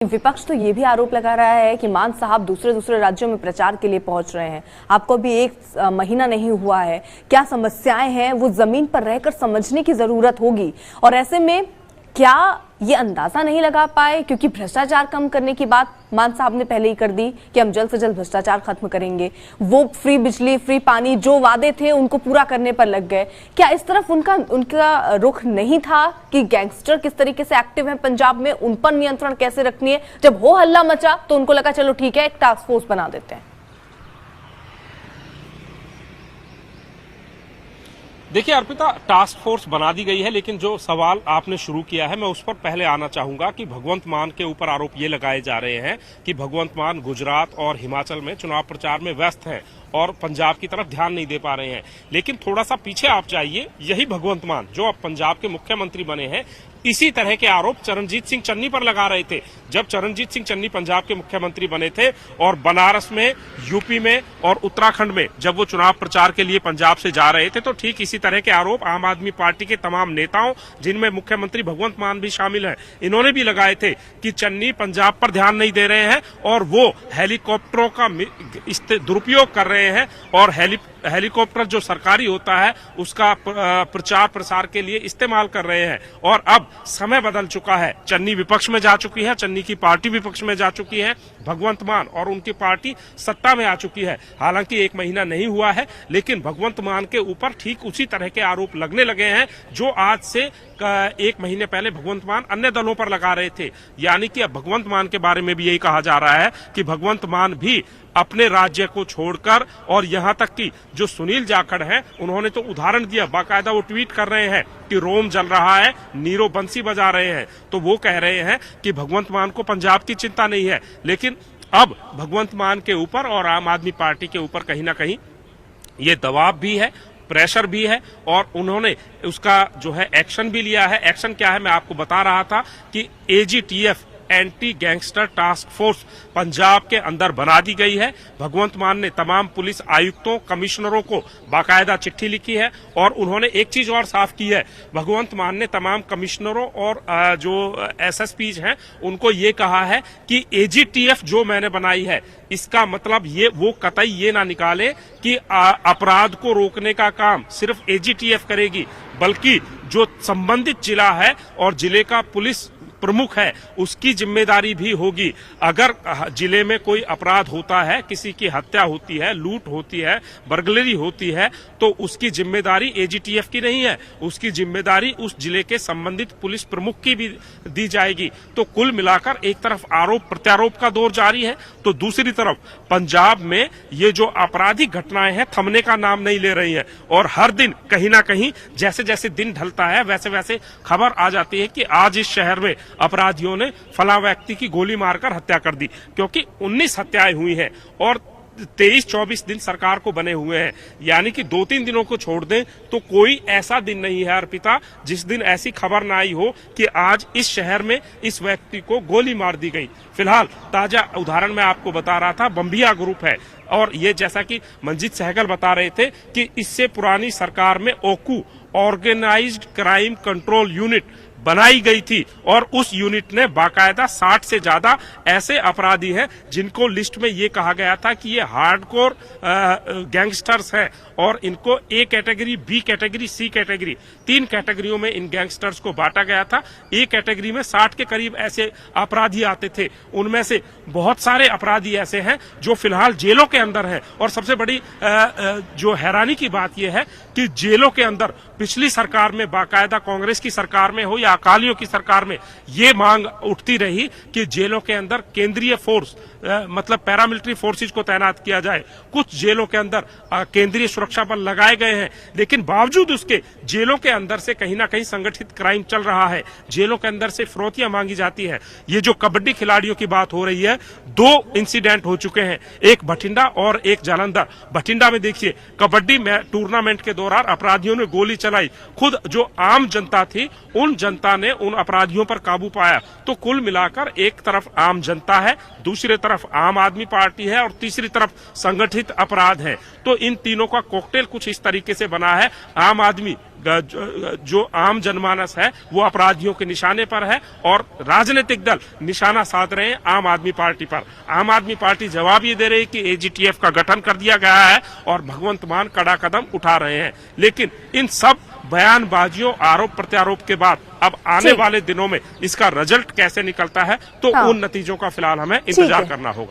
विपक्ष तो ये भी आरोप लगा रहा है कि मान साहब दूसरे राज्यों में प्रचार के लिए पहुंच रहे हैं। आपको भी एक महीना नहीं हुआ है, क्या समस्याएं हैं वो जमीन पर रहकर समझने की जरूरत होगी। और ऐसे में क्या ये अंदाजा नहीं लगा पाए, क्योंकि भ्रष्टाचार कम करने की बात मान साहब ने पहले ही कर दी कि हम जल्द से जल्द भ्रष्टाचार खत्म करेंगे। वो फ्री बिजली, फ्री पानी जो वादे थे उनको पूरा करने पर लग गए। क्या इस तरफ उनका रुख नहीं था कि गैंगस्टर किस तरीके से एक्टिव हैं पंजाब में, उन पर नियंत्रण कैसे रखनी है। जब हो हल्ला मचा तो उनको लगा चलो ठीक है, एक टास्क फोर्स बना देते हैं। देखिए अर्पिता, टास्क फोर्स बना दी गई है, लेकिन जो सवाल आपने शुरू किया है मैं उस पर पहले आना चाहूंगा कि भगवंत मान के ऊपर आरोप ये लगाए जा रहे हैं कि भगवंत मान गुजरात और हिमाचल में चुनाव प्रचार में व्यस्त हैं और पंजाब की तरफ ध्यान नहीं दे पा रहे हैं। लेकिन थोड़ा सा पीछे आप जाइए, यही भगवंत मान जो अब पंजाब के मुख्यमंत्री बने हैं, इसी तरह के आरोप चरणजीत सिंह चन्नी पर लगा रहे थे जब चरणजीत सिंह चन्नी पंजाब के मुख्यमंत्री बने थे। और बनारस में, यूपी में और उत्तराखंड में जब वो चुनाव प्रचार के लिए पंजाब से जा रहे थे तो ठीक इसी तरह के आरोप आम आदमी पार्टी के तमाम नेताओं, जिनमें मुख्यमंत्री भगवंत मान भी शामिल हैं, इन्होंने भी लगाए थे कि चन्नी पंजाब पर ध्यान नहीं दे रहे हैं और वो हेलीकॉप्टरों का दुरुपयोग कर रहे हैं और हेलीकॉप्टर जो सरकारी होता है उसका प्रचार प्रसार के लिए इस्तेमाल कर रहे हैं। और अब समय बदल चुका है, चन्नी विपक्ष में जा चुकी है, चन्नी की पार्टी विपक्ष में जा चुकी है, भगवंत मान और उनकी पार्टी सत्ता में आ चुकी है। हालांकि एक महीना नहीं हुआ है, लेकिन भगवंत मान के ऊपर ठीक उसी तरह के आरोप लगने लगे हैं जो आज से एक महीने पहले भगवंत मान अन्य दलों पर लगा रहे थे। यानी कि अब भगवंत मान के बारे में भी यही कहा जा रहा है कि भगवंत मान भी अपने राज्य को छोड़कर, और यहां तक कि जो सुनील जाखड़ हैं उन्होंने तो उदाहरण दिया, बाकायदा वो ट्वीट कर रहे हैं कि रोम जल रहा है, नीरो बंसी बजा रहे हैं। तो वो कह रहे हैं कि भगवंत मान को पंजाब की चिंता नहीं है। लेकिन अब भगवंत मान के ऊपर और आम आदमी पार्टी के ऊपर कहीं ना कहीं ये दबाव भी है, प्रेशर भी है और उन्होंने उसका जो है एक्शन भी लिया है। एक्शन क्या है मैं आपको बता रहा था कि AGTF, anti gangster task force Punjab के अंदर बना दी गई है। भगवंत मान ने तमाम पुलिस आयुक्तों, कमिश्नरों को बाकायदा चिट्ठी लिखी है और उन्होंने एक चीज और साफ की है। भगवंत मान ने तमाम कमिश्नरों और जो एसएसपीज हैं उनको ये कहा है कि एजीटीएफ जो मैंने बनाई है इसका मतलब ये वो कतई ये ना निकाले कि अपराध को रोकने का काम सिर्फ एजीटीएफ करेगी, बल्कि जो संबंधित जिला है और जिले का पुलिस प्रमुख है उसकी जिम्मेदारी भी होगी। अगर जिले में कोई अपराध होता है, किसी की हत्या होती है, लूट होती है, बर्गलरी होती है, तो उसकी जिम्मेदारी एजीटीएफ की नहीं है, उसकी जिम्मेदारी उस जिले के संबंधित पुलिस प्रमुख की भी दी जाएगी। तो कुल मिलाकर एक तरफ आरोप प्रत्यारोप का दौर जारी है, तो दूसरी तरफ पंजाब में ये जो आपराधिक घटनाएं हैं थमने का नाम नहीं ले रही हैं और हर दिन कहीं ना कहीं जैसे जैसे दिन ढलता है वैसे वैसे खबर आ जाती है कि आज इस शहर में अपराधियों ने फलां व्यक्ति की गोली मारकर हत्या कर दी, क्योंकि 19 हत्याएं हुई हैं और 23-24 दिन सरकार को बने हुए हैं। यानी कि 2-3 दिनों को छोड़ दें तो कोई ऐसा दिन नहीं है अर्पिता जिस दिन ऐसी खबर ना आई हो कि आज इस शहर में इस व्यक्ति को गोली मार दी गई। फिलहाल ताजा उदाहरण मैं आपको बता रहा था, बम्बिया ग्रुप है और ये जैसा कि मंजीत सहगल बता रहे थे कि इससे पुरानी सरकार में ओकू, ऑर्गेनाइज्ड क्राइम कंट्रोल यूनिट बनाई गई थी और उस यूनिट ने बाकायदा 60 से ज्यादा ऐसे अपराधी हैं जिनको लिस्ट में ये कहा गया था कि ये हार्डकोर गैंगस्टर्स हैं और इनको A category, B category, C category, 3 कैटेगरियों में इन गैंगस्टर्स को बांटा गया था। ए कैटेगरी में 60 के करीब ऐसे अपराधी आते थे, उनमें से बहुत सारे अपराधी ऐसे हैं जो फिलहाल जेलों के अंदर हैं। और सबसे बड़ी जो हैरानी की बात यह है कि जेलों के अंदर पिछली सरकार में, बाकायदा कांग्रेस की सरकार में हो या अकालियों की सरकार में, ये मांग उठती रही कि जेलों के अंदर केंद्रीय फोर्स मतलब पैरामिलिट्री फोर्सेज को तैनात किया जाए। कुछ जेलों के अंदर केंद्रीय सुरक्षा बल लगाए गए हैं, लेकिन बावजूद उसके जेलों के अंदर से कहीं ना कहीं संगठित क्राइम चल रहा है, जेलों के अंदर से फिरौतियां मांगी जाती है। ये जो कबड्डी खिलाड़ियों की बात हो रही है, 2 इंसिडेंट हो चुके हैं, एक भटिंडा और एक जालंधर। भटिंडा में देखिए कबड्डी टूर्नामेंट के दौरान अपराधियों ने गोली चलाई, खुद जो आम जनता थी उन जनता ने उन अपराधियों पर काबू पाया। तो कुल मिलाकर एक तरफ आम जनता है, दूसरी तरफ आम आदमी पार्टी है और तीसरी तरफ संगठित अपराध है। तो इन तीनों का कॉकटेल कुछ इस तरीके से बना है। आम आदमी जो आम जनमानस है वो अपराधियों के निशाने पर है और राजनीतिक दल निशाना साध रहे हैं आम आदमी पार्टी पर। आम आदमी पार्टी जवाब ये दे रही है कि एजीटीएफ का गठन कर दिया गया है और भगवंत मान कड़ा कदम उठा रहे हैं। लेकिन इन सब बयानबाजियों, आरोप प्रत्यारोप के बाद अब आने वाले दिनों में इसका रिजल्ट कैसे निकलता है तो हाँ। उन नतीजों का फिलहाल हमें इंतजार करना होगा।